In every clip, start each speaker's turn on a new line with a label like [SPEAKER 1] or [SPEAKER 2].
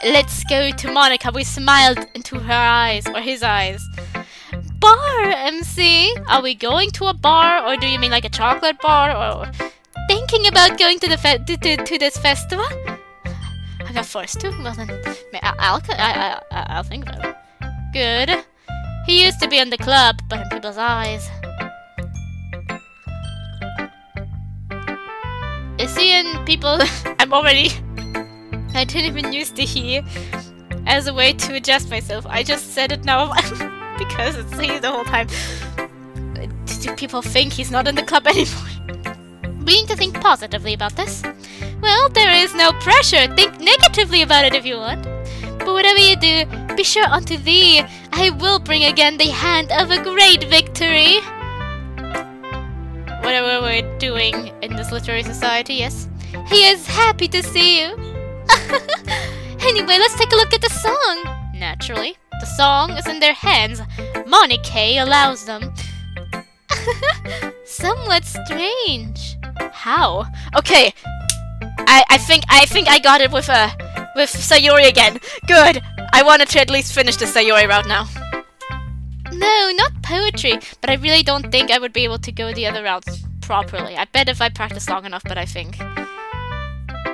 [SPEAKER 1] Let's go to Monica. We smiled into her eyes, or his eyes. Bar, MC? Are we going to a bar, or do you mean like a chocolate bar, or thinking about going to the to this festival? I got forced to. Well then, I'll think about it. Good. He used to be in the club, but in people's eyes. Is he in people? I didn't even use the he as a way to adjust myself. I just said it now because it's he the whole time. Do people think he's not in the club anymore? We need to think positively about this. Well, there is no pressure. Think negatively about it if you want. But whatever you do, be sure unto thee I will bring again the hand of a great victory. Whatever we're doing in this literary society, yes. He is happy to see you. Anyway, let's take a look at the song. Naturally, the song is in their hands. Monica allows them. Somewhat strange. How? Okay, I think I got it with Sayori again. Good. I wanted to at least finish the Sayori route now. No, not poetry, but I really don't think I would be able to go the other routes properly. I bet if I practice long enough, but I think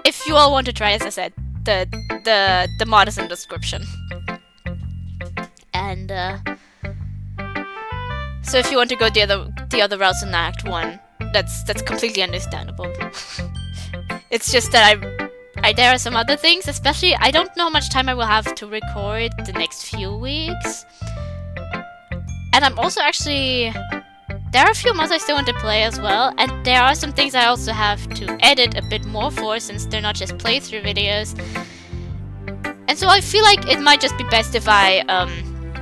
[SPEAKER 1] if you all want to try, as I said, the mod is in the description. And so if you want to go the other routes in Act 1, that's completely understandable. It's just that there are some other things, especially I don't know how much time I will have to record the next few weeks. And I'm also actually... There are a few mods I still want to play as well, and there are some things I also have to edit a bit more for, since they're not just playthrough videos. And so I feel like it might just be best if I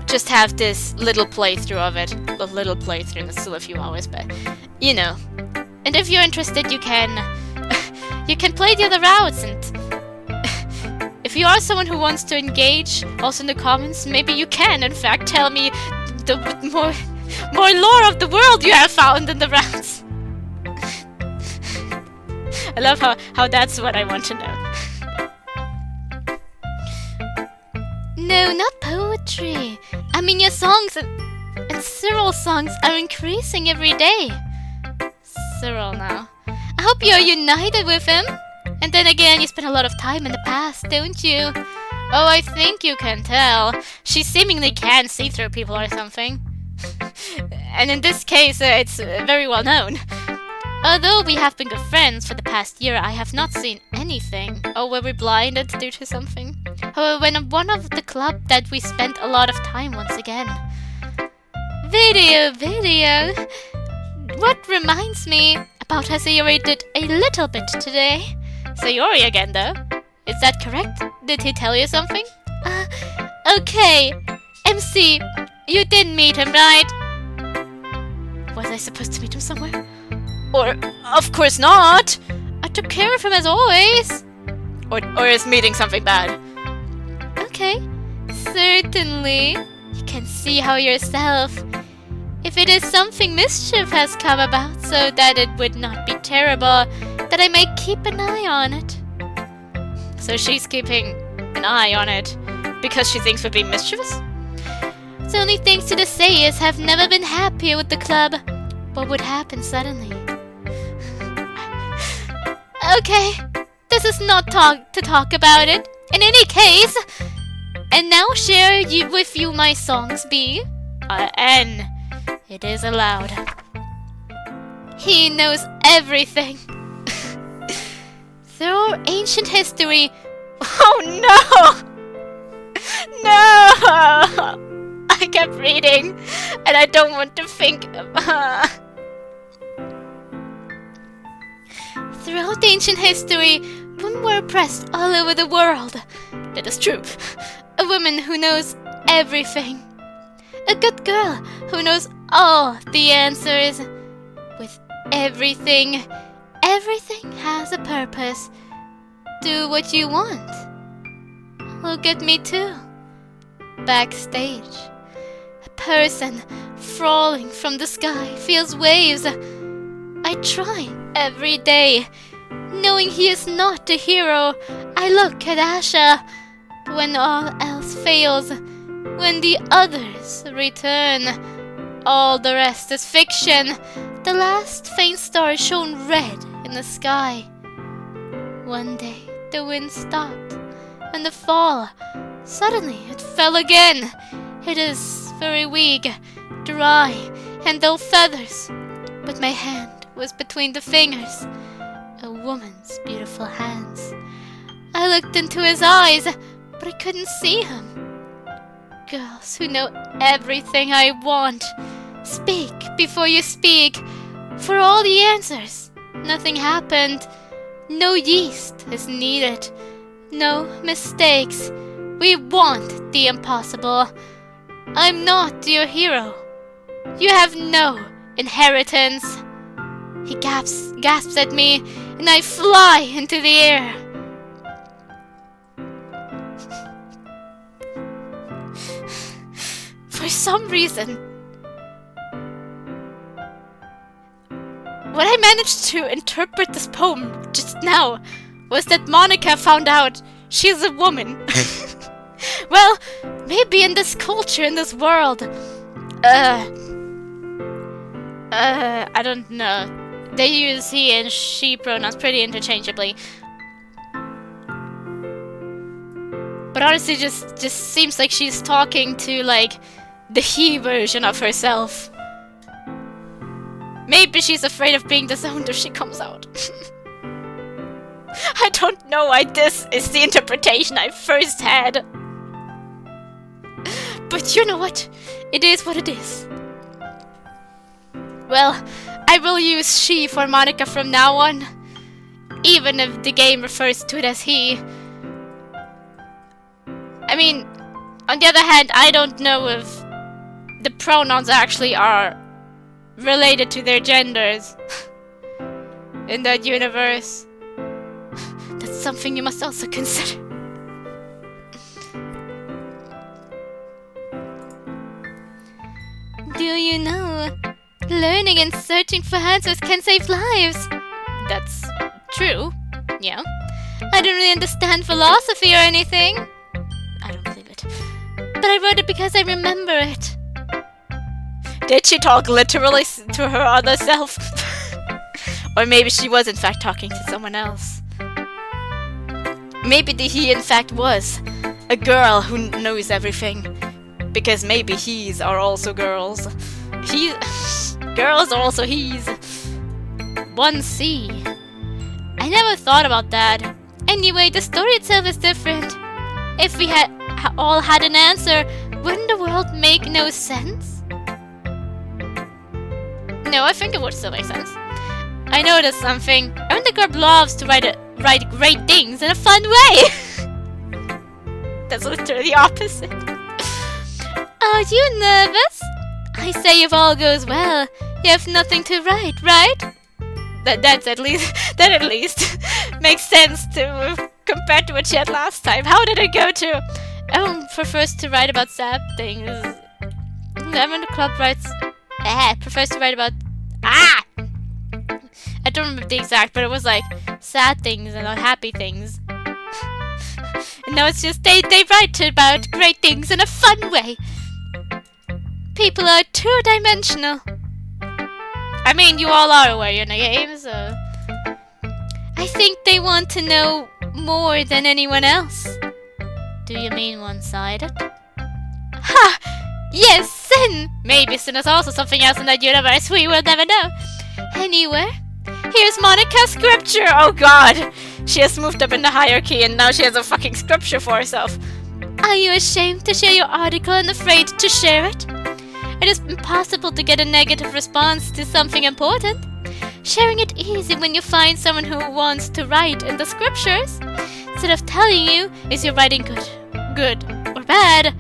[SPEAKER 1] just have this little playthrough of it. A little playthrough, and it's still a few hours, but you know. And if you're interested, you can you can play the other routes, and if you are someone who wants to engage, also in the comments, maybe you can in fact tell me the more lore of the world you have found in the routes. I love how that's what I want to know. No, not poetry. I mean, your songs and Cyril's songs are increasing every day. Cyril now. I hope you're united with him. And then again, you spent a lot of time in the past, don't you? Oh, I think you can tell. She seemingly can see through people or something. And in this case, it's very well known. Although we have been good friends for the past year, I have not seen anything. Oh, were we blinded due to something? However, when one of the club that we spent a lot of time once again. Video! What reminds me about how Sayori did a little bit today. Sayori again, though. Is that correct? Did he tell you something? Okay. MC, you did meet him, right? Was I supposed to meet him somewhere? Or, of course not! I took care of him as always! Or is meeting something bad? Okay, certainly. You can see how yourself. If it is something mischief has come about, so that it would not be terrible, that I may keep an eye on it. So she's keeping an eye on it because she thinks we're being mischievous? The only things to say is have never been happier with the club. What would happen suddenly? Okay, this is not to talk about it. In any case, and now share with you my songs B. N. It is allowed. He knows everything. Through ancient history. Oh no! No! I kept reading, and I don't want to think of... Throughout ancient history, women were oppressed all over the world. That is true. A woman who knows everything. A good girl who knows all the answers. With everything. Everything has a purpose. Do what you want. Look at me too. Backstage. A person falling from the sky feels waves. I try every day. Knowing he is not a hero, I look at Asha. When all else fails, when the others return, all the rest is fiction. The last faint star shone red in the sky. One day the wind stopped, and the fall, suddenly it fell again. It is very weak, dry, and dull feathers, but my hand was between the fingers, a woman's beautiful hands. I looked into his eyes, but I couldn't see him. Girls who know everything I want, speak before you speak. For all the answers, nothing happened. No yeast is needed. No mistakes. We want the impossible. I'm not your hero. You have no inheritance. He gasps at me, and I fly into the air. For some reason, what I managed to interpret this poem just now was that Monica found out she's a woman. Well, maybe in this culture, in this world, I don't know. They use he and she pronouns pretty interchangeably. But honestly, just seems like she's talking to, like, the he version of herself. Maybe she's afraid of being disowned if she comes out. I don't know why this is the interpretation I first had. But you know what? It is what it is. Well, I will use she for Monica from now on, even if the game refers to it as he. I mean, on the other hand, I don't know if the pronouns actually are related to their genders in that universe. That's something you must also consider. Do you know, learning and searching for answers can save lives? That's true, yeah. I don't really understand philosophy or anything. I don't believe it. But I wrote it because I remember it. Did she talk literally to her other self? Or maybe she was in fact talking to someone else. Maybe he in fact was a girl who knows everything. Because maybe he's are also girls. Girls are also he's. 1C. I never thought about that. Anyway, the story itself is different. If we had all had an answer, wouldn't the world make no sense? No, I think it would still make sense. I noticed something. Ermengarde loves to write great things in a fun way. That's literally the opposite. Are you nervous? I say if all goes well, you have nothing to write, right? That at least makes sense to compared to what she had last time. How did it go to? Everyone prefers to write about sad things. Everyone in the club prefers to write about I don't remember the exact, but it was like sad things and not happy things. And now it's just they write about great things in a fun way. People are two-dimensional. I mean, you all are aware you're in a game, so I think they want to know more than anyone else. Do you mean one-sided? Ha! Yes, sin! Maybe sin is also something else in that universe. We will never know. Anyway, here's Monica's scripture. Oh god! She has moved up in the hierarchy and now she has a fucking scripture for herself. Are you ashamed to share your article and afraid to share it? It is impossible to get a negative response to something important. Sharing it easy when you find someone who wants to write in the scriptures. Instead of telling you, is your writing good or bad?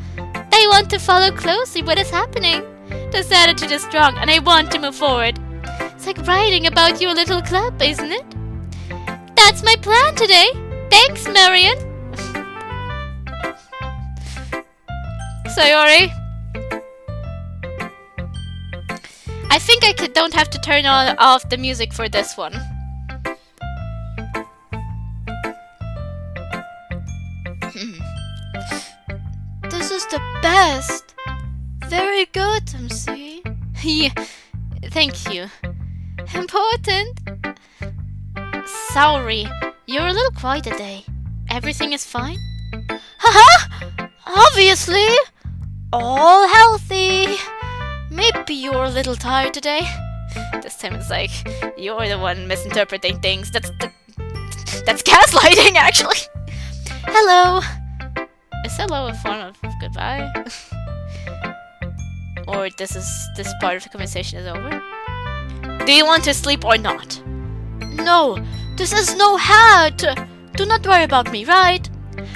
[SPEAKER 1] They want to follow closely what is happening. This attitude is strong and I want to move forward. It's like writing about your little club, isn't it? That's my plan today. Thanks, Marion. Sayori. I think I don't have to turn off the music for this one. This is the best. Very good, MC. Yeah, thank you. Important. Sorry, you're a little quiet today. Everything is fine? Haha! Obviously! All healthy! Maybe you're a little tired today. This time it's like, you're the one misinterpreting things. That's gaslighting, actually! Hello! Is hello a form of goodbye? Or this part of the conversation is over? Do you want to sleep or not? No, this is no hat! Do not worry about me, right?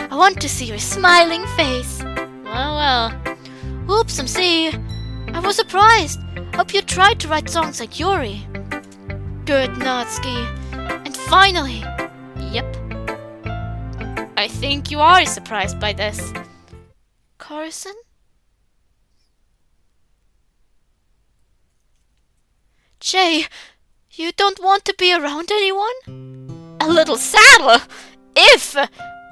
[SPEAKER 1] I want to see your smiling face. Well. Oops, MC. I was surprised. Hope you tried to write songs like Yuri. Good, Natsuki. And finally. Yep. I think you are surprised by this. Carson? Jay, you don't want to be around anyone? A little sad, if!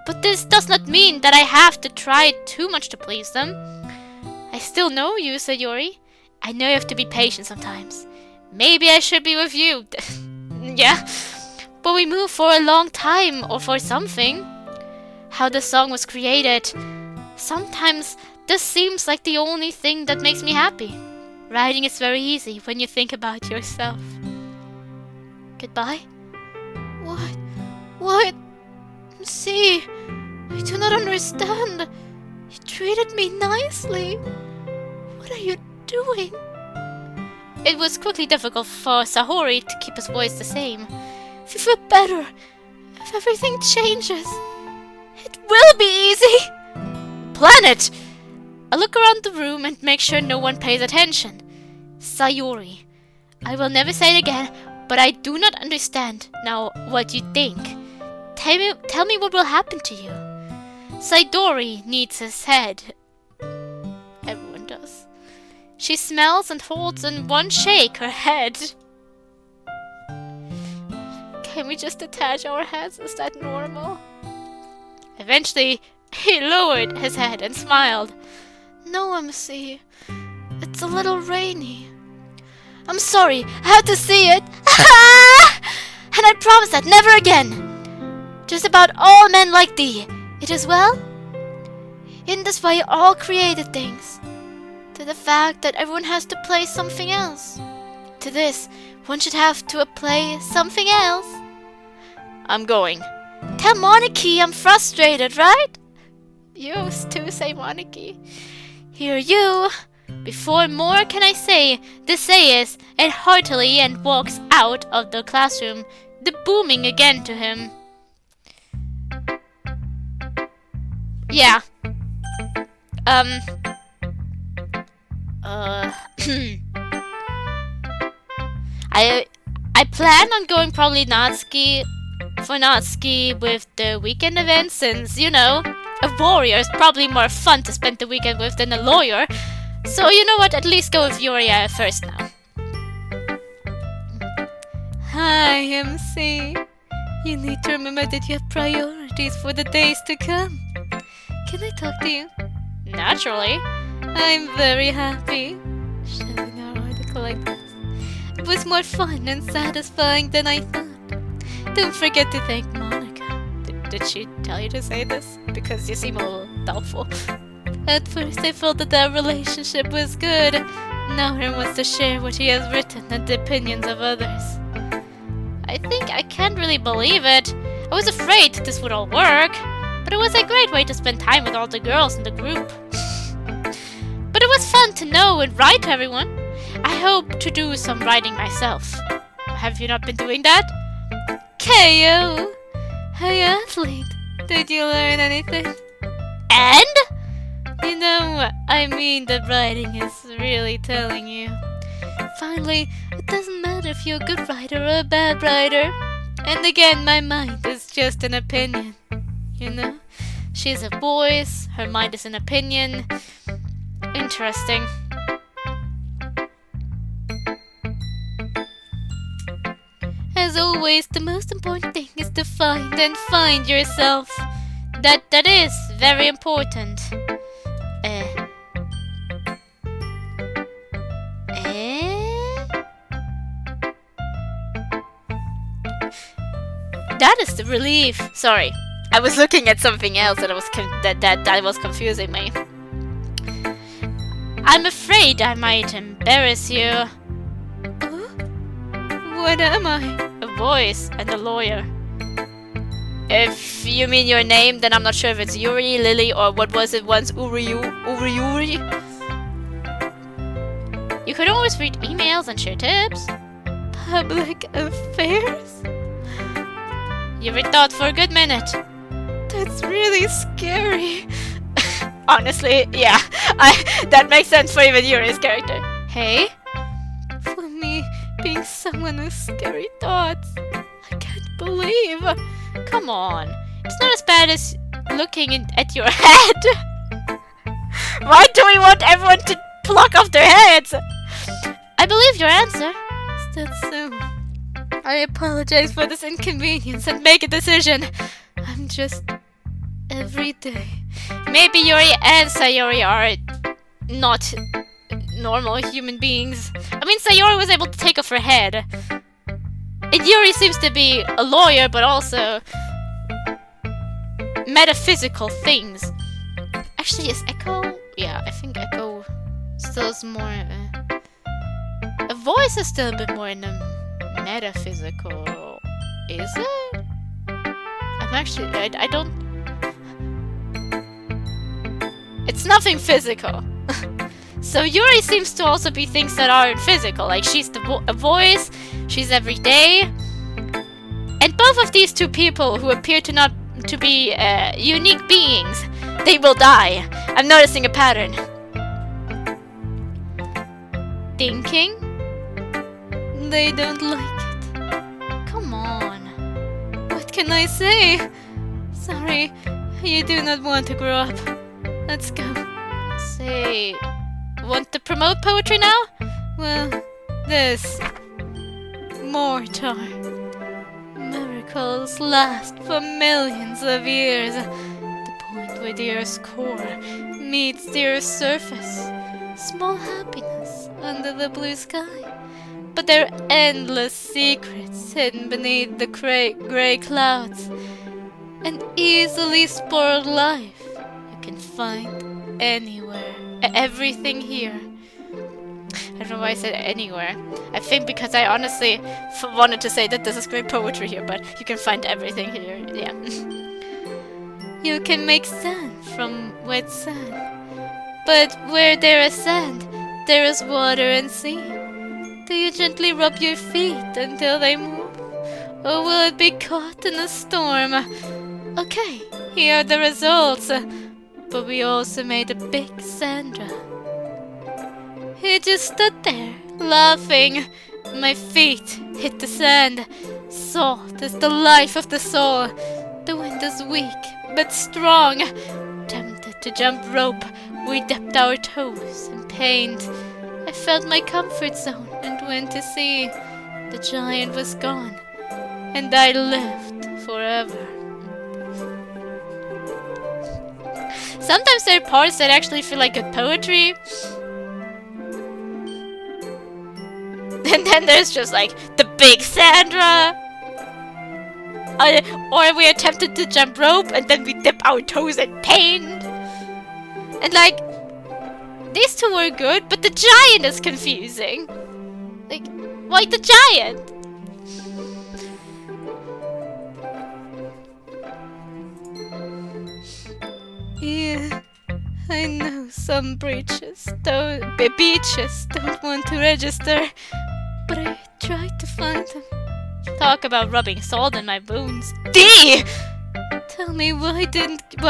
[SPEAKER 1] But this does not mean that I have to try too much to please them. I still know you, Sayori. I know you have to be patient sometimes. Maybe I should be with you. Yeah. But we move for a long time or for something. How the song was created. Sometimes this seems like the only thing that makes me happy. Writing is very easy when you think about yourself. Goodbye? What? See, I do not understand. You treated me nicely. What are you doing? It was quickly difficult for Sahori to keep his voice the same. If you feel better, if everything changes, it will be easy. Planet! I look around the room and make sure no one pays attention. Sayori. I will never say it again, but I do not understand now what you think. Tell me what will happen to you. Saidori needs his head. Everyone does. She smells and holds in one shake her head. Can we just attach our heads? Is that normal? Eventually, he lowered his head and smiled. No, MC. It's a little rainy. I'm sorry, I had to see it. And I promise that never again. Just about all men like thee. It is well? In this way all created things. To the fact that everyone has to play something else. To this, one should have to play something else. I'm going. Tell Monarchy I'm frustrated, right? You too say Monarchy. Here you. Before more can I say, this says it heartily and walks out of the classroom, the booming again to him. Yeah. I plan on going probably Natsuki with the weekend event, since, you know, a warrior is probably more fun to spend the weekend with than a lawyer. So you know what, at least go with Yuria first now. Hi, MC. You need to remember that you have priorities for the days to come. Can I talk to you? Naturally. I'm very happy. Sharing our article like this. It was more fun and satisfying than I thought. Don't forget to thank Monica. Did she tell you to say this? Because you seem a little doubtful. At first I felt that our relationship was good. Now he wants to share what he has written and the opinions of others. I think I can't really believe it. I was afraid this would all work. But it was a great way to spend time with all the girls in the group. But it was fun to know and write to everyone. I hope to do some writing myself. Have you not been doing that? KO! Hey athlete, did you learn anything? And? You know, I mean that writing is really telling you. Finally, it doesn't matter if you're a good writer or a bad writer. And again, my mind is just an opinion. You know? She's a voice, her mind is an opinion. Interesting. As always, the most important thing is to find yourself. that is very important. That is the relief. Sorry, I was looking at something else that was confusing me. I'm afraid I might embarrass you. What am I? A voice and a lawyer. If you mean your name, then I'm not sure if it's Yuri, Lily, or what was it once, Uri. You could always read emails and share tips. Public affairs? Yuri thought for a good minute. That's really scary. Honestly, yeah, that makes sense for even Yuri's character. Hey? For me, being someone with scary thoughts, I can't believe. Come on, it's not as bad as looking at your head. Why do we want everyone to pluck off their heads? I believe your answer. Is that so? I apologize for this inconvenience and make a decision. I'm just every day. Maybe Yuri and Sayori are not normal human beings. I mean, Sayori was able to take off her head. And Yuri seems to be a lawyer, but also metaphysical things. Actually, is Echo? Yeah, I think Echo still is more... a voice is still a bit more in the metaphysical. Is it? I'm actually... I don't... It's nothing physical. So Yuri seems to also be things that aren't physical. Like, she's a voice, she's everyday. And both of these two people who appear to be unique beings, they will die. I'm noticing a pattern. Thinking? They don't like it. Come on. What can I say? Sorry, you do not want to grow up. Let's go. Say, want to promote poetry now? Well, this. Mortar. Miracles last for millions of years. The point where the Earth's core meets the Earth's surface. Small happiness under the blue sky. But there are endless secrets hidden beneath the grey clouds. An easily spoiled life you can find anywhere. Everything here. I don't know why I said anywhere. I think because I honestly wanted to say that this is great poetry here, but you can find everything here, yeah. You can make sand from wet sand. But where there is sand, there is water and sea. Do you gently rub your feet until they move? Or will it be caught in a storm? Okay, here are the results. But we also made a big Sandra. He just stood there, laughing. My feet hit the sand. Salt is the life of the soul. The wind is weak, but strong. Tempted to jump rope, we dipped our toes in paint. I felt my comfort zone and went to see. The giant was gone, and I lived forever. Sometimes there are parts that actually feel like good poetry. And then there's just like the big Sandra. Or we attempted to jump rope and then we dip our toes in paint. And like, these two were good, but the giant is confusing. Like, why the giant? Yeah, I know some beaches don't want to register, but I tried to find them. Talk about rubbing salt in my wounds. D! Tell me why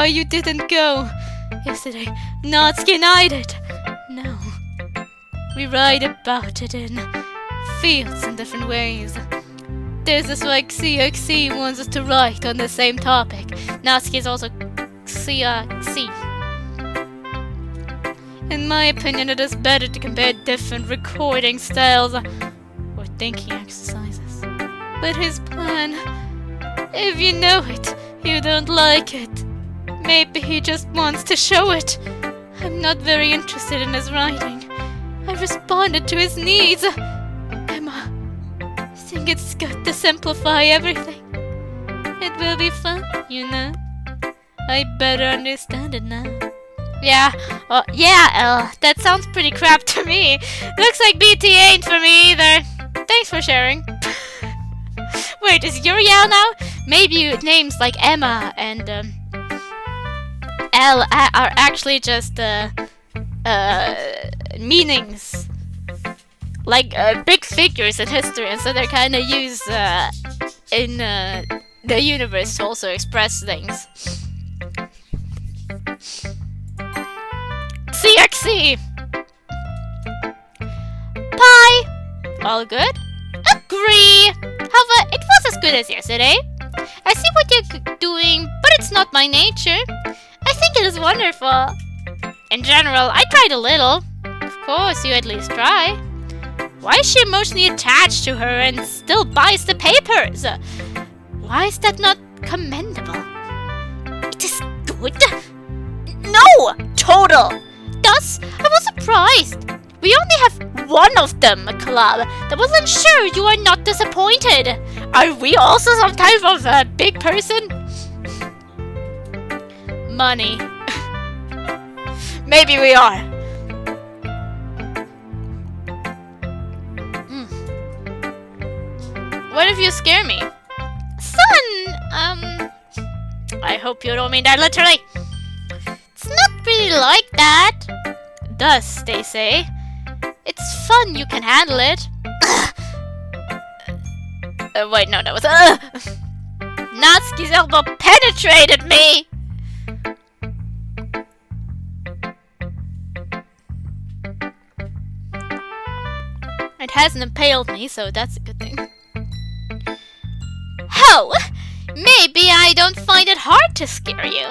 [SPEAKER 1] you didn't go yesterday. Natsuki eyed it. No. We write about it in fields in different ways. There's this like CXC wants us to write on the same topic. Natsuki is also CXC. In my opinion, it is better to compare different recording styles or thinking exercises. But his plan, if you know it, you don't like it. Maybe he just wants to show it. I'm not very interested in his writing. I responded to his needs. Emma, I think it's good to simplify everything. It will be fun, you know. I better understand it now. Yeah, that sounds pretty crap to me. Looks like BT ain't for me either. Thanks for sharing. Wait, is Uriel now? Maybe names like Emma and L are actually just meanings. Like big figures in history, and so they're kind of used in the universe to also express things. CXC! Pie! All good? Agree! However, it was as good as yesterday. I see what you're doing, but it's not my nature. I think it is wonderful. In general, I tried a little. Of course, you at least try. Why is she emotionally attached to her and still buys the papers? Why is that not commendable? It is good. No! Total! Thus, I was surprised. We only have one of them, club. That will ensure you are not disappointed. Are we also some type of big person? Money. Maybe we are. What if you scare me? Son! I hope you don't mean that literally. It's not really like that. Thus, they say. It's fun, you can handle it. Wait, no, that was Natsuki's elbow penetrated me! It hasn't impaled me, so that's a good thing. Ho! Maybe I don't find it hard to scare you.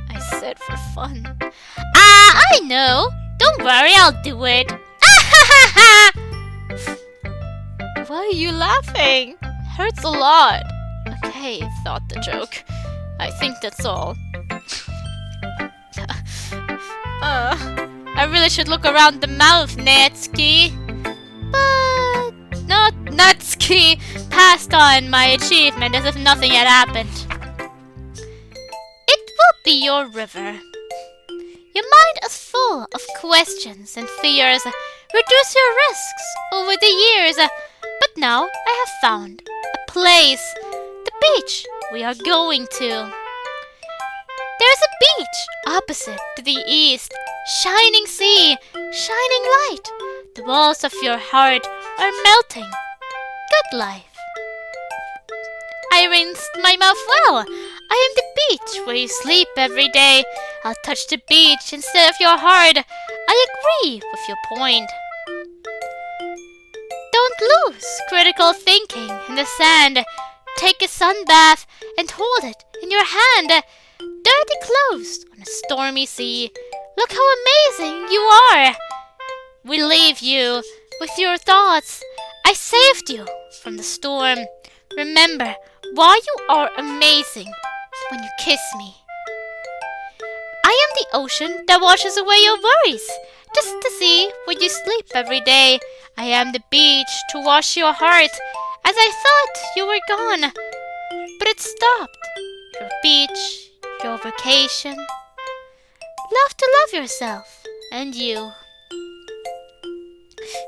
[SPEAKER 1] I said for fun. I know. Don't worry, I'll do it. Why are you laughing? Hurts a lot. Okay, thought the joke. I think that's all. I really should look around the mouth, Natsuki. But not Natsuki passed on my achievement as if nothing had happened. It will be your river. Your mind is full of questions and fears. Reduce your risks over the years. But now I have found a place. The beach we are going to. There's a beach opposite to the east. Shining sea, shining light. The walls of your heart are melting. Good life. I rinsed my mouth well. I am the beach where you sleep every day. I'll touch the beach instead of your heart. I agree with your point. Don't lose critical thinking in the sand. Take a sun bath and hold it in your hand. Dirty clothes on a stormy sea. Look how amazing you are. We leave you with your thoughts. I saved you from the storm. Remember why you are amazing when you kiss me. I am the ocean that washes away your worries, just to see where you sleep every day. I am the beach to wash your heart, as I thought you were gone. But it stopped. Your beach, your vacation. Love to love yourself, and you.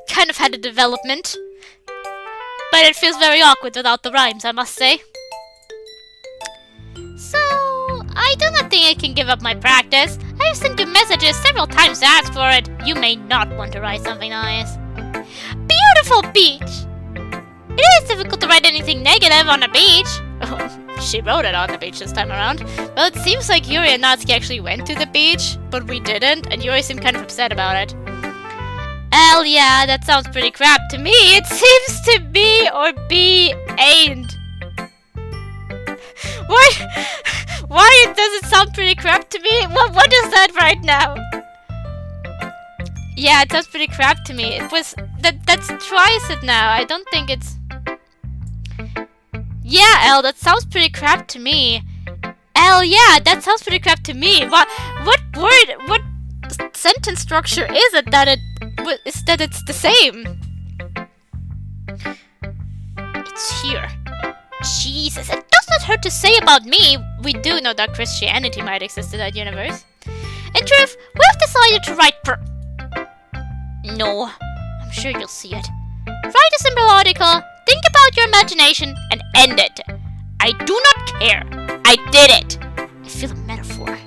[SPEAKER 1] Kind of had a development. But it feels very awkward without the rhymes, I must say. So, I do not think I can give up my practice. I have sent you messages several times to ask for it. You may not want to write something nice. Beautiful beach! It is difficult to write anything negative on a beach. Oh, she wrote it on the beach this time around. Well, it seems like Yuri and Natsuki actually went to the beach, but we didn't, and Yuri seemed kind of upset about it. Hell yeah, that sounds pretty crap to me. It seems to be or be ain't. Why does it sound pretty crap to me? What is that right now? Yeah, it sounds pretty crap to me. It was that's twice it now. I don't think it's. Yeah, Elle, that sounds pretty crap to me. Hell yeah, that sounds pretty crap to me. What sentence structure is it that it's the same? It's here. Jesus, it does not hurt to say about me. We do know that Christianity might exist in that universe. In truth, we have decided to write No, I'm sure you'll see it. Write a simple article, think about your imagination, and end it. I do not care. I did it. I feel a metaphor.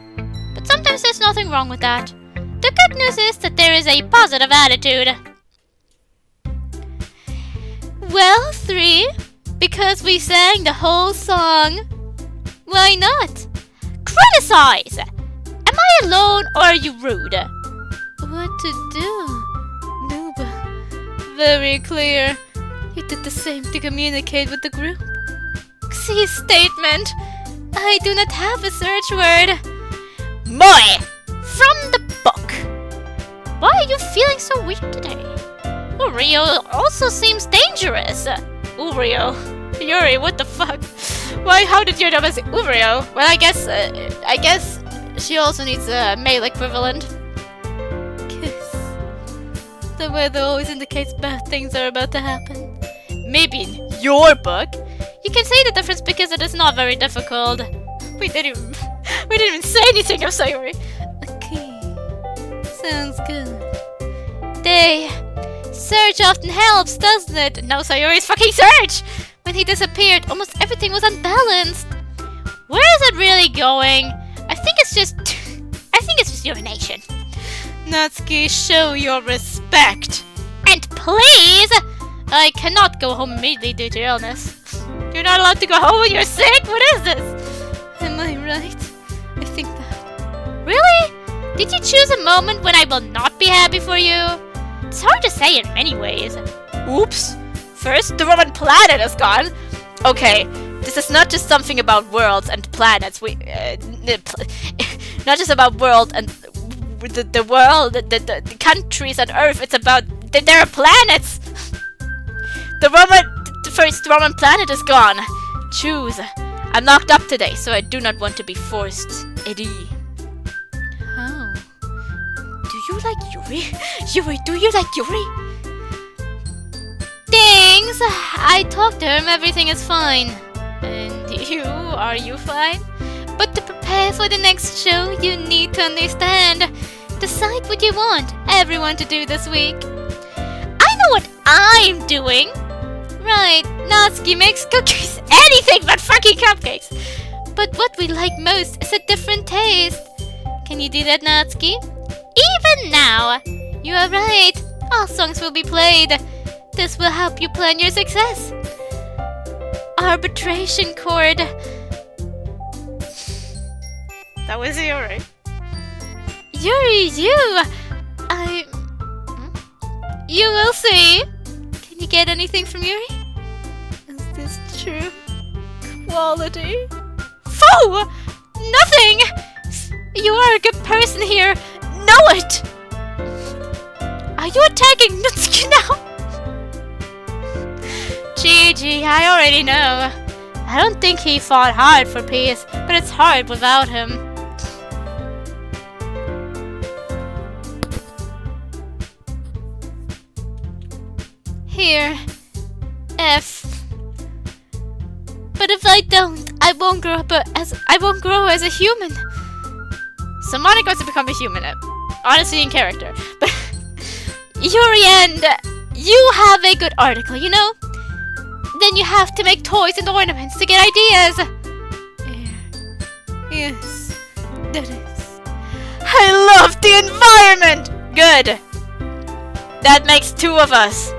[SPEAKER 1] But sometimes there's nothing wrong with that. The good news is that there is a positive attitude. Well, 3, because we sang the whole song. Why not? Criticize! Am I alone or are you rude? What to do? Noob. Very clear. You did the same to communicate with the group. See statement. I do not have a search word. Moi! From the book. Why are you feeling so weird today? Urio also seems dangerous. Urio. Yuri, what the fuck? Why, how did you know it's Urio? Well, I guess she also needs a male equivalent. Kiss. The weather always indicates bad things are about to happen. Maybe in your book. You can say the difference because it is not very difficult. We didn't even say anything of Sayori. Okay. Sounds good. Search often helps, doesn't it? No, Sayori's fucking search! When he disappeared, almost everything was unbalanced. Where is it really going? I think it's just urination. Natsuki, show your respect. And please! I cannot go home immediately due to illness. You're not allowed to go home when you're sick? What is this? Am I right? I think that. Really? Did you choose a moment when I will not be happy for you? It's hard to say in many ways. Oops. First, the Roman planet is gone. Okay, this is not just something about worlds and planets. Not just about world and the world, the countries on Earth. It's about there are planets. The first Roman planet is gone. Choose. I'm locked up today, so I do not want to be forced. Eddie. Oh. Do you like Yuri? Yuri, do you like Yuri? Thanks. I talked to him. Everything is fine. And you? Are you fine? But to prepare for the next show, you need to understand. Decide what you want everyone to do this week. I know what I'm doing. Right, Natsuki makes cookies. Anything but fucking cupcakes. But what we like most is a different taste. Can you do that, Natsuki? Even now. You are right. All songs will be played. This will help you plan your success. Arbitration chord. That was Yuri. Yuri, You will see. Can you get anything from Yuri? Is this true? Quality? Foo! Nothing! You are a good person here. Know it! Are you attacking Natsuki now? GG, I already know. I don't think he fought hard for peace, but it's hard without him. Here, F. But if I don't, I won't grow as a human. So Monica wants to become a human, honestly in character. But Yuri and you have a good article, you know? Then you have to make toys and ornaments to get ideas. Yes, that is. I love the environment! Good. That makes 2 of us.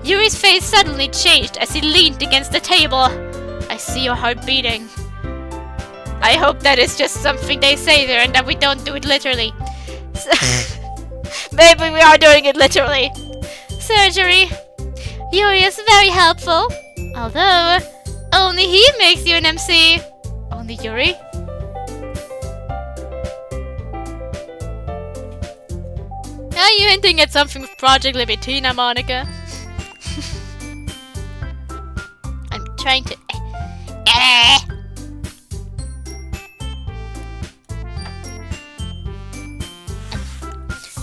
[SPEAKER 1] Yuri's face suddenly changed as he leaned against the table. I see your heart beating. I hope that is just something they say there and that we don't do it literally. Maybe we are doing it literally. Surgery. Yuri is very helpful. Although, only he makes you an MC. Only Yuri? Are you hinting at something with Project Libitina, Monica? I'm trying to...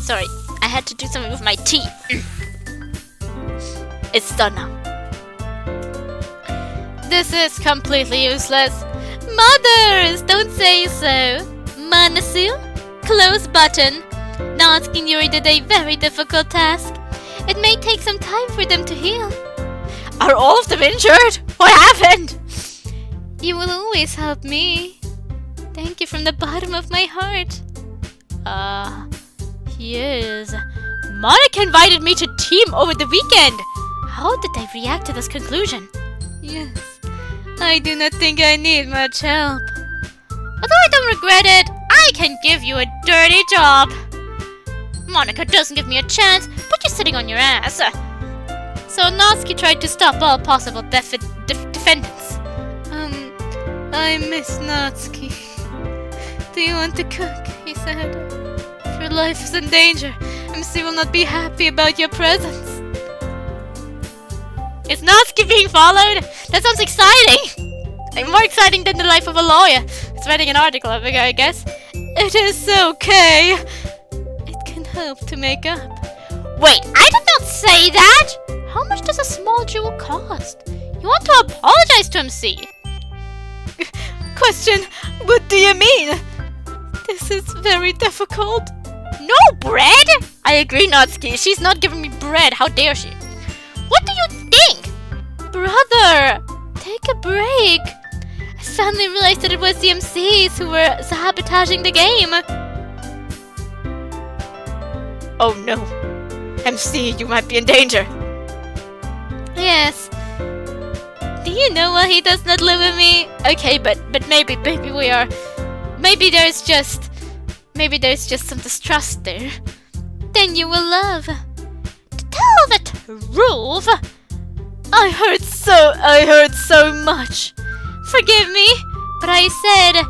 [SPEAKER 1] Sorry, I had to do something with my tea. It's done now. This is completely useless. Mothers, don't say so. Manasu, close button. Now asking Yuri did a very difficult task. It may take some time for them to heal. Are all of them injured? What happened? You will always help me. Thank you from the bottom of my heart. Yes. Monica invited me to team over the weekend. How did they react to this conclusion? Yes. I do not think I need much help. Although I don't regret it, I can give you a dirty job. Monica doesn't give me a chance, but you're sitting on your ass. So Natsuki tried to stop all possible defendants. I miss Natsuki. Do you want to cook? He said. If your life is in danger, MC will not be happy about your presence. Is Natsuki being followed? That sounds exciting! More exciting than the life of a lawyer. It's writing an article of it, I guess. It is okay. It can help to make up. Wait, I did not say that! How much does a small jewel cost? You want to apologize to MC? Question, what do you mean? This is very difficult. No bread? I agree, Natsuki. She's not giving me bread. How dare she? What do you think? Brother, take a break. I suddenly realized that it was the MCs who were sabotaging the game. Oh no. MC, you might be in danger. Yes. Do you know why he does not live with me? Okay, but maybe we are... Maybe there's just some distrust there. Then you will love. To tell the truth, I heard so much. Forgive me, but I said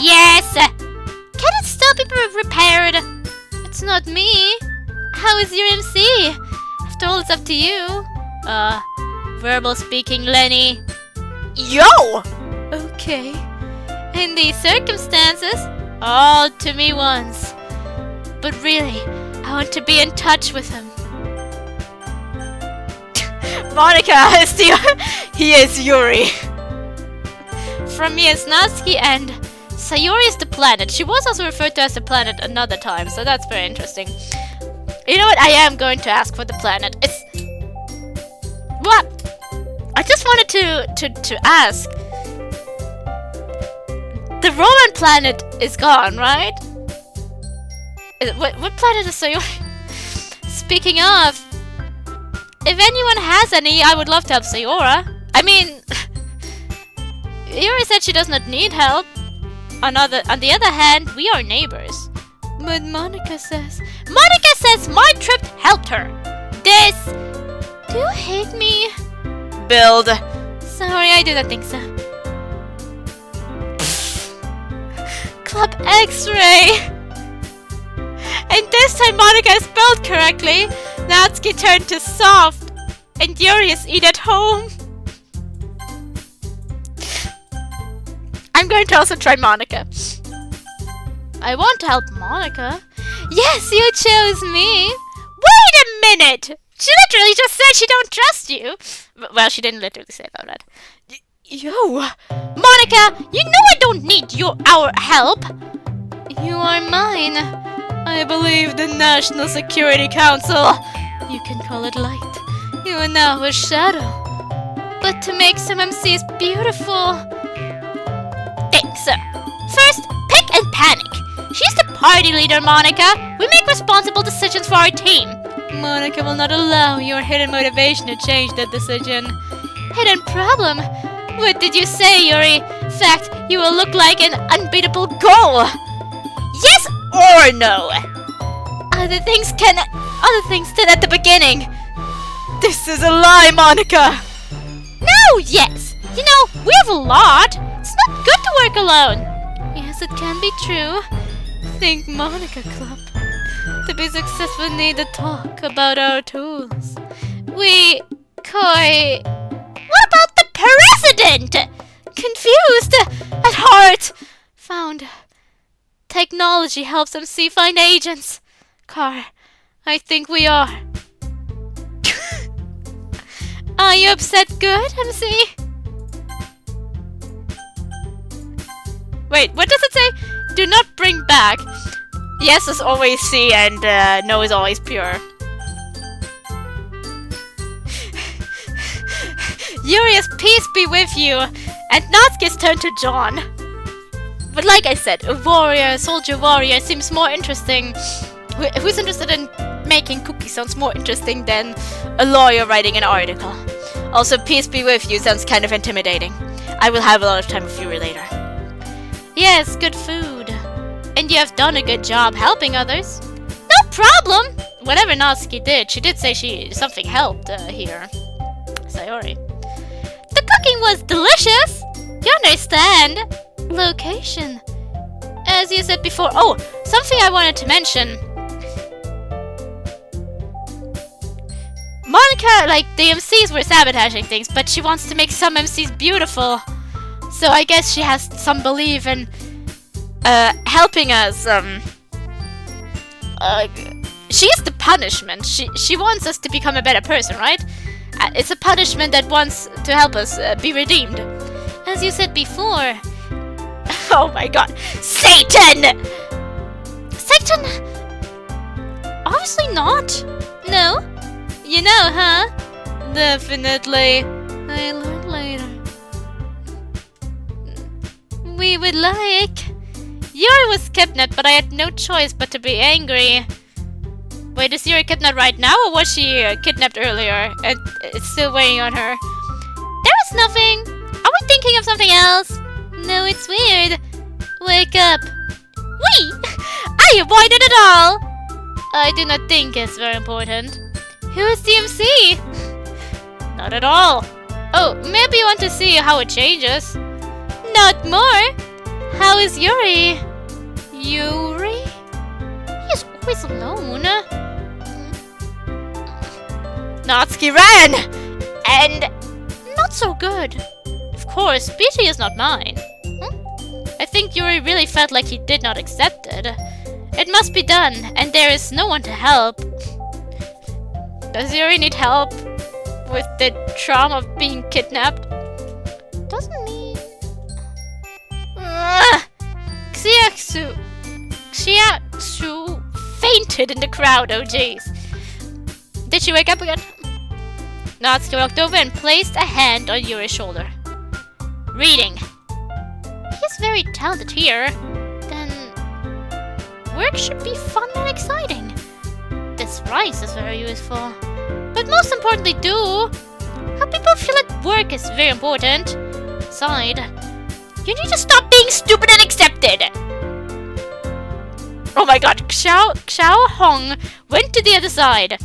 [SPEAKER 1] yes. Can it still be repaired? It's not me. How is your MC? After all, it's up to you. Verbal speaking, Lenny. Yo! Okay. In these circumstances, all to me once. But really, I want to be in touch with him. Monica, he is Yuri. From me is Natsuki and Sayori is the planet. She was also referred to as the planet another time, so that's very interesting. You know what? I am going to ask for the planet. It's... What? I just wanted to ask. The Roman planet is gone, right? What planet is Sayori? Speaking of, if anyone has any, I would love to help Sayora. I mean, Yuri said she does not need help. On the other hand, we are neighbors. But Monica says my trip helped her. This. Do you hate me? Build. Sorry, I do not think so. Club X-ray. And this time Monica spelled correctly. Natsuki turned to soft. And Yuri is eat at home. I'm going to also try Monica. I want to help Monica. Yes, you chose me. Wait a minute. She literally just said she don't trust you. Well, she didn't literally say that. Yo, Monica, you know I don't need our help. You are mine. I believe the National Security Council. You can call it light. You are now a shadow. But to make some MCs beautiful. Thanks. First, pick and panic. She's the party leader, Monica. We make responsible decisions for our team. Monica will not allow your hidden motivation to change that decision. Hidden problem? What did you say, Yuri? Fact, you will look like an unbeatable goal. Yes or no? Other things did at the beginning. This is a lie, Monica. No, yes. You know, we have a lot. It's not good to work alone. Yes, it can be true. Think Monica Club. To be successful, need to talk about our tools. What about the president? Confused at heart. Found. Technology helps MC find agents. Car, I think we are. Are you upset? Good, MC? Wait, what does it say? Do not bring back. Yes is always C and no is always pure. Yuri's peace be with you. And Natsuki's turn to John. But like I said, a warrior, soldier warrior seems more interesting. Who's interested in making cookies sounds more interesting than a lawyer writing an article. Also, peace be with you sounds kind of intimidating. I will have a lot of time with Yuri later. Yes, good food. And you have done a good job helping others. No problem! Whatever Natsuki did, she did say something helped here. Sayori. The cooking was delicious! You understand? Location. As you said before. Oh, something I wanted to mention. Monica, like, the MCs were sabotaging things, but she wants to make some MCs beautiful. So I guess she has some belief in helping us. She is the punishment. She wants us to become a better person, right? It's a punishment that wants to help us be redeemed. As you said before. Oh my god. Satan! Satan? Obviously not. No? You know, huh? Definitely. I learn later. We would like... Yuri was kidnapped, but I had no choice but to be angry. Wait, is Yuri kidnapped right now, or was she kidnapped earlier? And it's still waiting on her. There is nothing. Are we thinking of something else? No, it's weird. Wake up. Wee! I avoided it all! I do not think it's very important. Who is DMC? Not at all. Oh, maybe you want to see how it changes. Not more. How is Yuri? Yuri? He's always alone. Natsuki ran! And not so good. Of course, beauty is not mine. I think Yuri really felt like he did not accept it. It must be done, and there is no one to help. Does Yuri need help with the trauma of being kidnapped? Doesn't mean... Xiaxu fainted in the crowd, oh jeez. Did she wake up again? Natsuki walked over and placed a hand on Yuri's shoulder. Reading. He's very talented here. Then... work should be fun and exciting. This rice is very useful. But most importantly, help people feel that work is very important. Side. You need to stop being stupid and accept it! Oh my god, Xiao Hong went to the other side.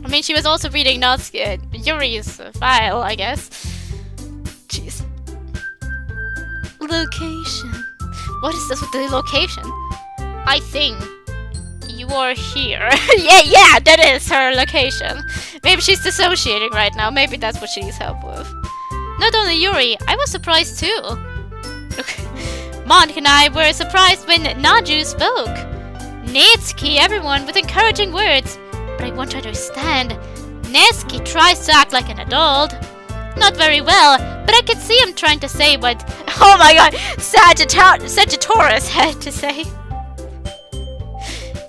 [SPEAKER 1] I mean, she was also reading Yuri's file, I guess. Jeez. Location. What is this with the location? I think you are here. yeah, that is her location. Maybe she's dissociating right now. Maybe that's what she needs help with. Not only Yuri, I was surprised too. Monica and I were surprised when Naju spoke. Natsuki, everyone, with encouraging words. But I want to understand. Natsuki tries to act like an adult. Not very well, but I could see him trying to say what... Oh my god! Sagittarius had to say.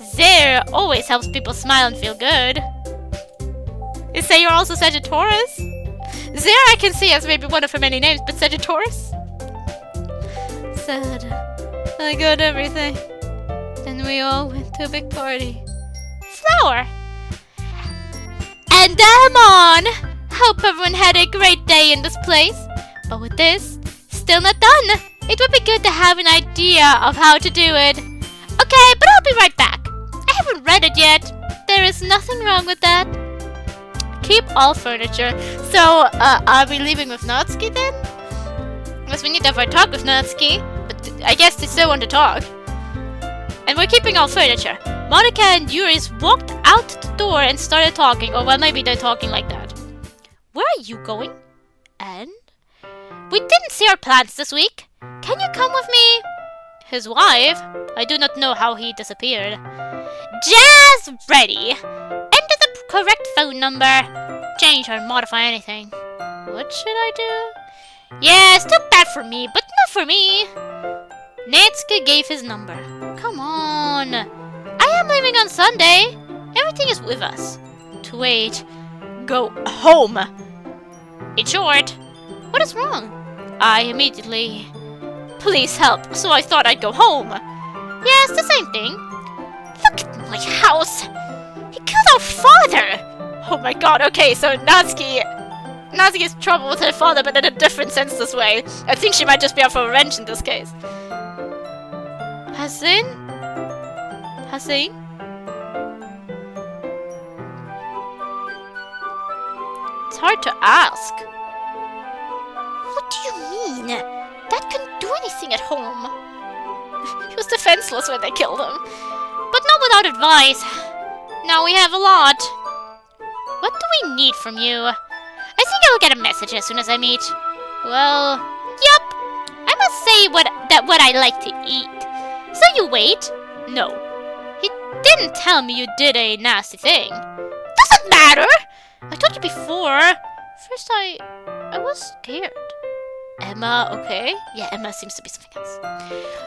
[SPEAKER 1] Zare always helps people smile and feel good. You say you're also Sagittarius? Zare I can see as maybe one of her many names, but Sagittarius? Sad. I got everything. Then we all went to a big party. Flower! And I'm on! Hope everyone had a great day in this place. But with this, still not done. It would be good to have an idea of how to do it. Okay, but I'll be right back. I haven't read it yet. There is nothing wrong with that. Keep all furniture. So, are we leaving with Natsuki then? Because we need to have a talk with Natsuki. But I guess they still want to talk. And we're keeping all furniture. Monica and Yuris walked out the door and started talking. Or well, maybe they're talking like that. Where are you going? And? We didn't see our plans this week. Can you come with me? His wife? I do not know how he disappeared. Jazz ready. Enter the correct phone number. Change or modify anything. What should I do? Yeah, still bad for me, but not for me. Natsuki gave his number. Come on. I am leaving on Sunday. Everything is with us. To wait. Go home. In short, what is wrong? I immediately... Please help, so I thought I'd go home. Yes, the same thing. Look at my house. He killed our father. Oh my god, okay, so Natsuki has trouble with her father, but in a different sense this way. I think she might just be out for revenge in this case. Hasin? It's hard to ask. What do you mean? Dad couldn't do anything at home. He was defenseless when they killed him. But not without advice. Now we have a lot. What do we need from you? I think I will get a message as soon as I meet. Well, yup. I must say what I like to eat. So you wait? No. He didn't tell me you did a nasty thing. Doesn't matter! I told you before. First I was scared. Emma, okay? Yeah, Emma seems to be something else.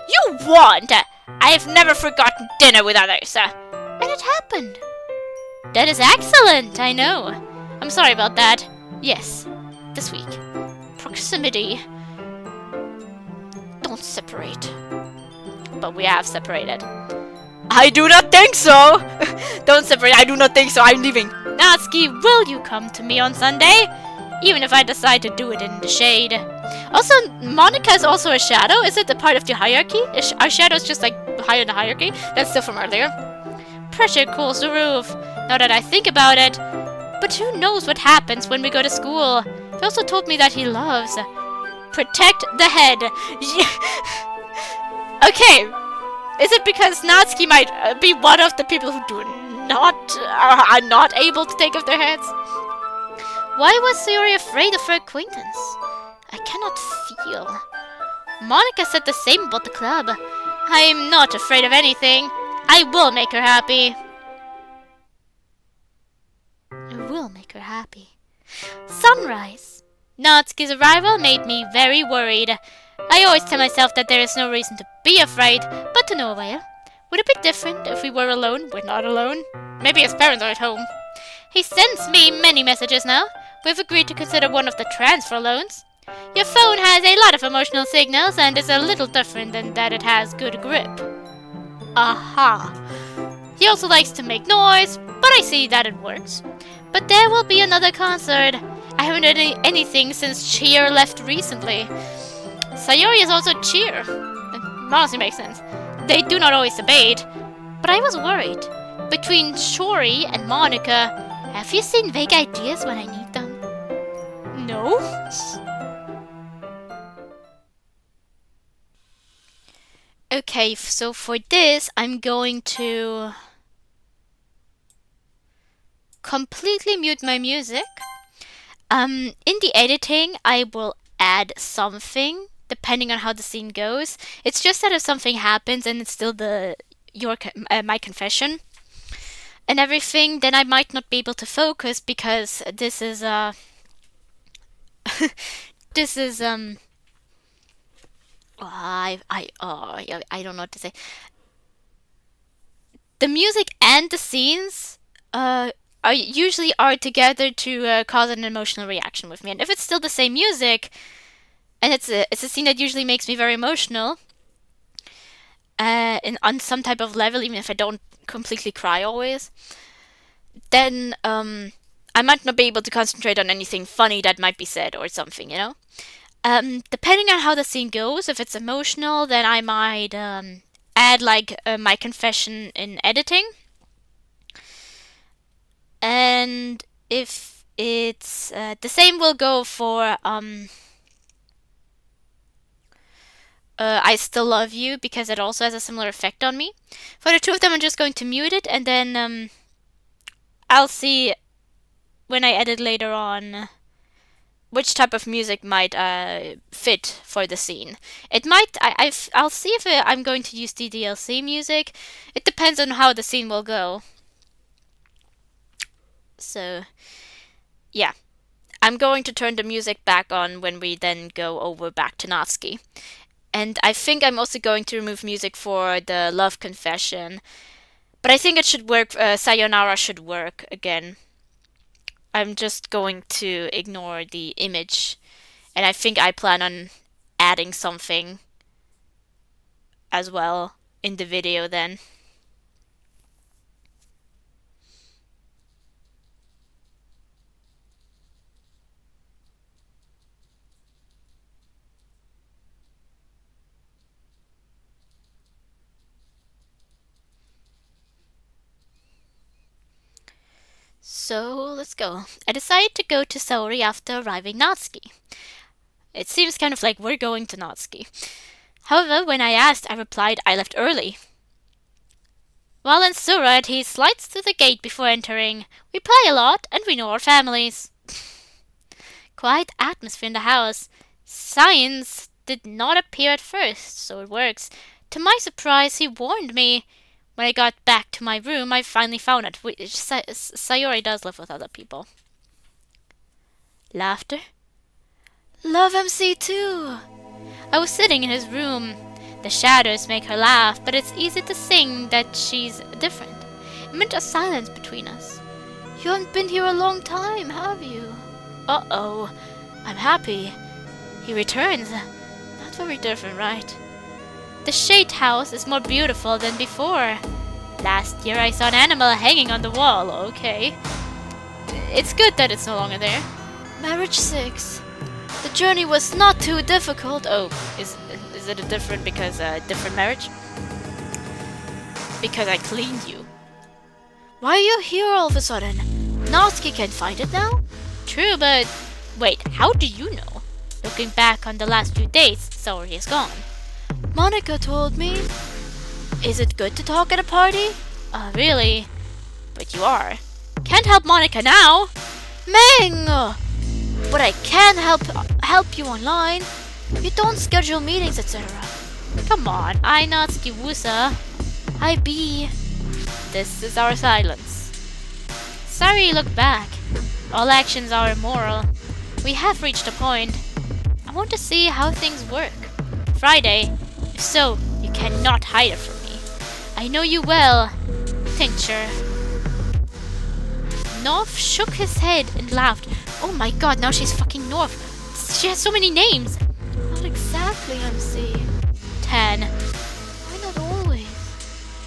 [SPEAKER 1] You won't! I have never forgotten dinner with others. And it happened. That is excellent, I know. I'm sorry about that. Yes, this week. Proximity. Don't separate. But we have separated. I do not think so! Don't separate, I do not think so, I'm leaving. Natsuki, will you come to me on Sunday? Even if I decide to do it in the shade. Also, Monica is also a shadow. Is it a part of the hierarchy? Are shadows just like higher in the hierarchy? That's still from earlier. Pressure cools the roof. Now that I think about it. But who knows what happens when we go to school? He also told me that he loves. Protect the head. Okay. Is it because Natsuki might be one of the people who are not able to take off their heads? Why was Sayori afraid of her acquaintance? I cannot feel. Monica said the same about the club. I'm not afraid of anything. I will make her happy. I will make her happy. Sunrise. Natsuki's arrival made me very worried. I always tell myself that there is no reason to be afraid, but to no avail. Would it be different if we were alone? We're not alone. Maybe his parents are at home. He sends me many messages now. We've agreed to consider one of the transfer loans. Your phone has a lot of emotional signals and is a little different in that it has good grip. Aha. He also likes to make noise, but I see that it works. But there will be another concert. I haven't heard anything since Cheer left recently. Sayori is also Cheer. That honestly makes sense. They do not always debate, but I was worried. Between Shori and Monica, have you seen vague ideas when I need them? No? Okay, so for this, I'm going to completely mute my music. In the editing, I will add something depending on how the scene goes. It's just that if something happens and it's still my confession and everything, then I might not be able to focus because this is I don't know what to say. The music and the scenes are usually together to cause an emotional reaction with me. And if it's still the same music, and it's a scene that usually makes me very emotional, on some type of level, even if I don't completely cry always, then I might not be able to concentrate on anything funny that might be said or something, you know? Depending on how the scene goes, if it's emotional, then I might add like my confession in editing. And if it's the same will go for I Still Love You, because it also has a similar effect on me. For the two of them, I'm just going to mute it, and then I'll see when I edit later on which type of music might fit for the scene. It might. I'll see if I'm going to use the DLC music. It depends on how the scene will go. So, yeah. I'm going to turn the music back on when we then go over back to Natsuki. And I think I'm also going to remove music for the love confession. But I think it should work. Sayonara should work again. I'm just going to ignore the image. And I think I plan on adding something as well in the video then. So, let's go. I decided to go to Saori after arriving Natsuki. It seems kind of like we're going to Natsuki. However, when I asked, I replied I left early. While in Surat, he slides through the gate before entering. We play a lot, and we know our families. Quiet atmosphere in the house. Signs did not appear at first, so it works. To my surprise, he warned me. When I got back to my room, I finally found it. Sayori does live with other people. Laughter? Love MC too! I was sitting in his room. The shadows make her laugh, but it's easy to sing that she's different. It meant a silence between us. You haven't been here a long time, have you? Uh-oh. I'm happy. He returns. Not very different, right? The shade house is more beautiful than before. Last year I saw an animal hanging on the wall, okay. It's good that it's no longer there. Marriage 6. The journey was not too difficult. Oh, is it a different different marriage? Because I cleaned you. Why are you here all of a sudden? Natsuki can find it now? True, but wait, how do you know? Looking back on the last few days, Saori is gone. Monica told me. Is it good to talk at a party? Really? But you are. Can't help Monica now. Meng! But I can help you online. You don't schedule meetings, etc. Come on, I Natsuki Wusa. I be. This is our silence. Sorry, look back. All actions are immoral. We have reached a point. I want to see how things work. Friday. If so, you cannot hide it from me. I know you well. Tincture. North shook his head and laughed. Oh my god, now she's fucking North. She has so many names. Not exactly, MC. 10. Why not always?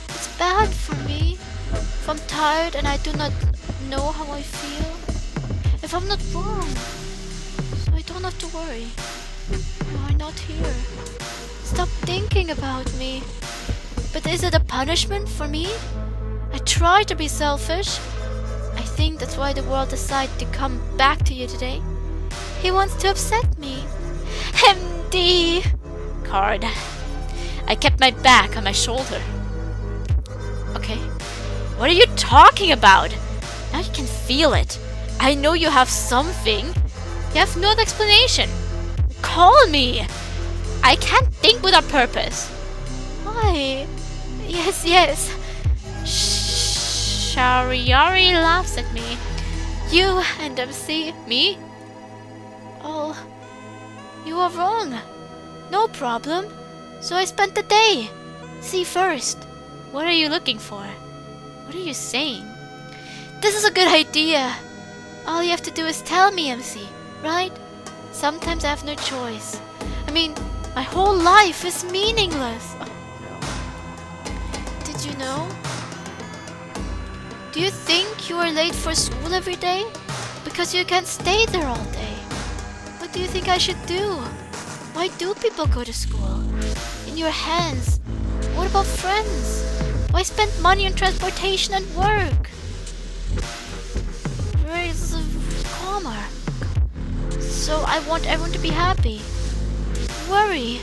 [SPEAKER 1] It's bad for me. If I'm tired and I do not know how I feel. If I'm not wrong. So I don't have to worry. You are not here. Stop thinking about me. But is it a punishment for me? I try to be selfish. I think that's why the world decided to come back to you today. He wants to upset me. MD! Card. I kept my back on my shoulder. Okay. What are you talking about? Now you can feel it. I know you have something. You have no other explanation. Call me! I can't think without purpose. Why? Yes. Shariari laughs at me. You and MC, me? Oh, you are wrong. No problem. So I spent the day. See first. What are you looking for? What are you saying? This is a good idea. All you have to do is tell me, MC, right? Sometimes I have no choice. I mean, my whole life is meaningless. Oh, no. Did you know? Do you think you are late for school every day? Because you can't stay there all day. What do you think I should do? Why do people go to school? In your hands. What about friends? Why spend money on transportation and work? Where is calmer? So I want everyone to be happy. Worry.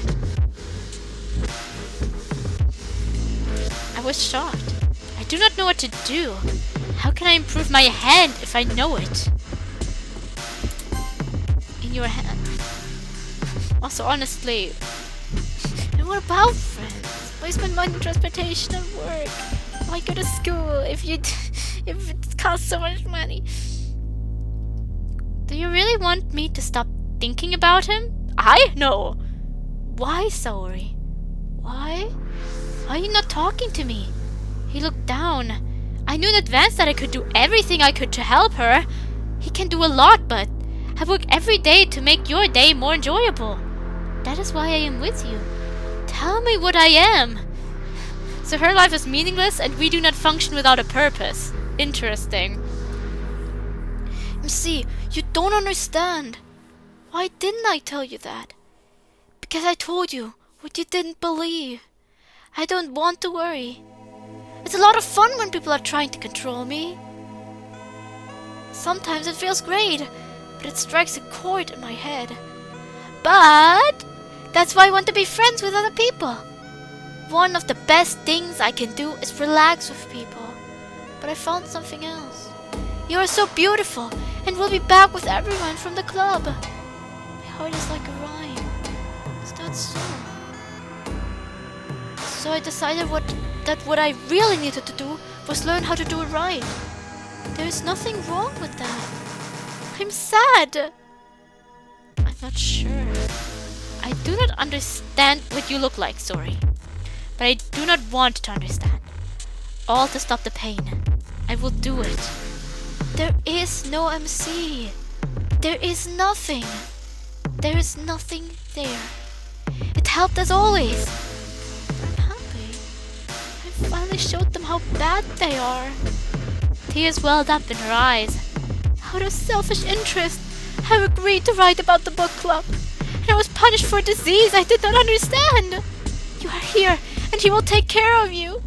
[SPEAKER 1] I was shocked. I do not know what to do. How can I improve my hand if I know it? in your hand. Also, honestly, and what about friends? Why spend money on transportation and work? Why go to school if it costs so much money? Do you really want me to stop thinking about him? I? No. Why, Saori? Why? Why are you not talking to me? He looked down. I knew in advance that I could do everything I could to help her. He can do a lot, but I work every day to make your day more enjoyable. That is why I am with you. Tell me what I am. So her life is meaningless and we do not function without a purpose. Interesting. MC, you don't understand. Why didn't I tell you that? Because I told you what you didn't believe. I don't want to worry. It's a lot of fun when people are trying to control me. Sometimes it feels great, but it strikes a chord in my head. But that's why I want to be friends with other people. One of the best things I can do is relax with people. But I found something else. You are so beautiful and will be back with everyone from the club. My heart is like a rhyme. Is that so? So I decided that what I really needed to do was learn how to do it right. There is nothing wrong with that. I'm sad. I'm not sure. I do not understand what you look like, sorry. But I do not want to understand. All to stop the pain. I will do it. There is no MC. There is nothing. There is nothing there. It helped as always. I'm happy. I finally showed them how bad they are. Tears welled up in her eyes. Out of selfish interest, I agreed to write about the book club. And I was punished for a disease I did not understand. You are here, and he will take care of you.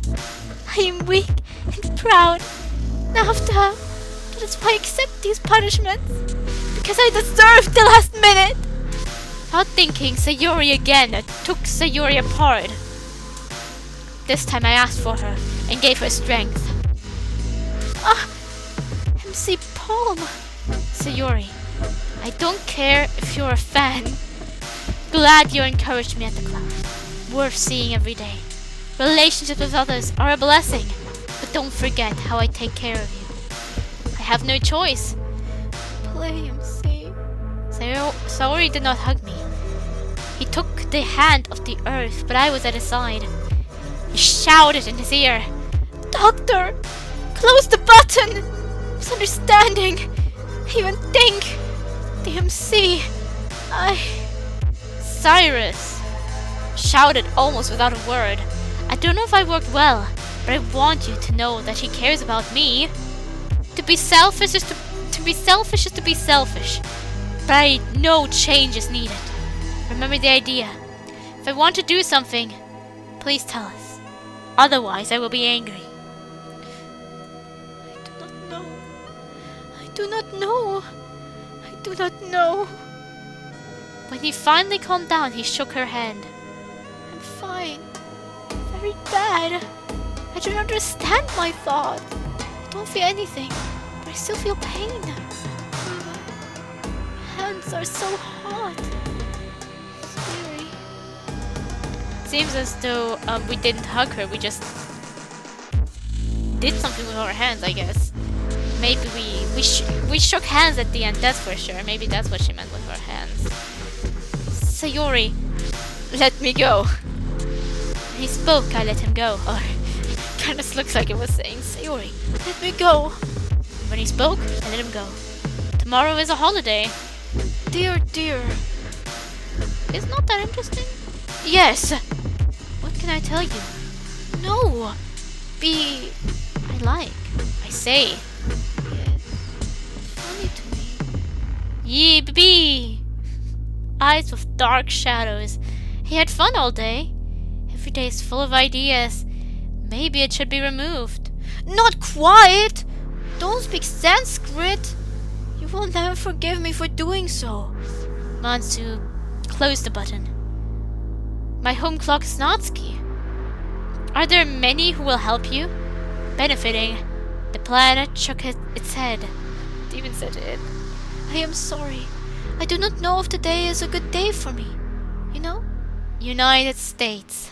[SPEAKER 1] I am weak and proud. Nafta, that is why I accept these punishments. Because I deserve the last minute. Not thinking, Sayori again took Sayori apart. This time I asked for her and gave her strength. MC Palm. Sayori, I don't care if you're a fan. Glad you encouraged me at the club. Worth seeing every day. Relationships with others are a blessing, but don't forget how I take care of you. I have no choice. Play, MC. Saori did not hug me. He took the hand of the earth, but I was at his side. He shouted in his ear, Doctor, close the button! Misunderstanding. I even think. The MC. Cyrus shouted almost without a word. I don't know if I worked well, but I want you to know that he cares about me. To be selfish is to be selfish. But I know change is needed. Remember the idea. If I want to do something, please tell us. Otherwise, I will be angry. I do not know. When he finally calmed down, he shook her hand. I'm fine. Very bad. I don't understand my thoughts. I don't feel anything, but I still feel pain. My hands are so hot. Scary. Seems as though we didn't hug her, we just did something with our hands, I guess. Maybe we shook hands at the end, that's for sure. Maybe that's what she meant with her hands. Sayori, let me go. When he spoke, I let him go. Or kind of looks like it was saying, Sayori, let me go. When he spoke, I let him go. Tomorrow is a holiday. Dear. It's not that interesting? Yes. What can I tell you? No. I say. Yes. Funny to me. Yee be. Eyes with dark shadows. He had fun all day. Every day is full of ideas. Maybe it should be removed. Not quite! Don't speak Sanskrit! You will never forgive me for doing so. Mansu closed the button. My home clock is Natsuki. Are there many who will help you? Benefiting. The planet shook its head. Demon said it. I am sorry. I do not know if today is a good day for me. You know? United States.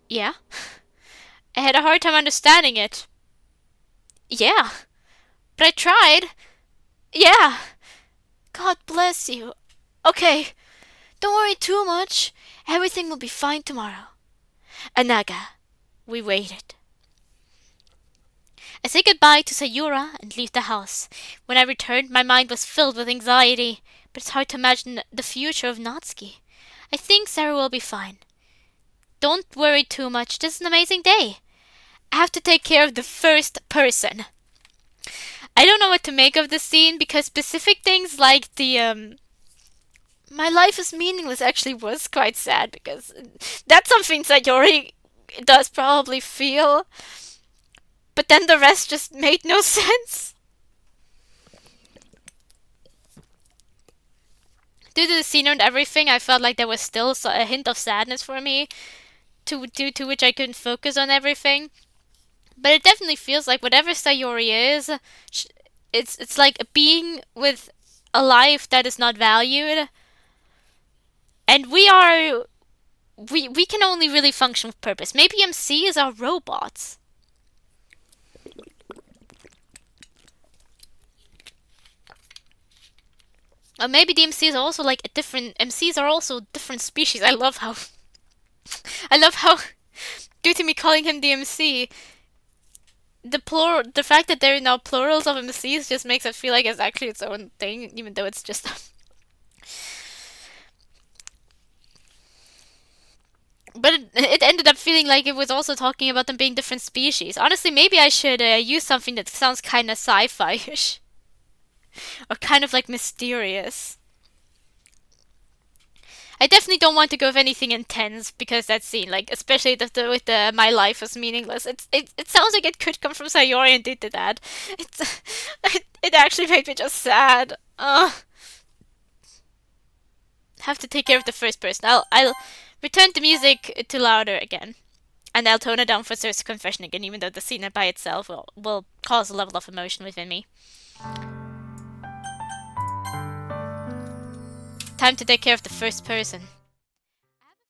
[SPEAKER 1] Yeah? I had a hard time understanding it. Yeah. But I tried. Yeah. God bless you. Okay. Don't worry too much. Everything will be fine tomorrow. Anaga. We waited. I said goodbye to Sayura and leave the house. When I returned, my mind was filled with anxiety, but it's hard to imagine the future of Natsuki. I think Sarah will be fine. Don't worry too much. This is an amazing day. I have to take care of the first person. I don't know what to make of this scene because specific things like the my life is meaningless actually was quite sad because that's something Sayori does probably feel. But then the rest just made no sense. Due to the scenery and everything, I felt like there was still a hint of sadness for me, due to which I couldn't focus on everything. But it definitely feels like whatever Sayori is, it's like a being with a life that is not valued. And we can only really function with purpose. Maybe MCs are robots. Or maybe the MCs are also like a different... MCs are also different species. I love how... due to me calling him the MC, the fact that there are now plurals of MCs just makes it feel like it's actually its own thing, even though it's just... But it ended up feeling like it was also talking about them being different species. Honestly, maybe I should use something that sounds kind of sci-fi-ish. Or kind of like mysterious. I definitely don't want to go with anything intense because that scene, like especially with the my life is meaningless. It sounds like it could come from Sayori and did that. It actually made me just sad. Have to take care of the first person. I'll return the music to louder again, and I'll tone it down for Sir's confession again, even though the scene by itself will cause a level of emotion within me. Time to take care of the first person.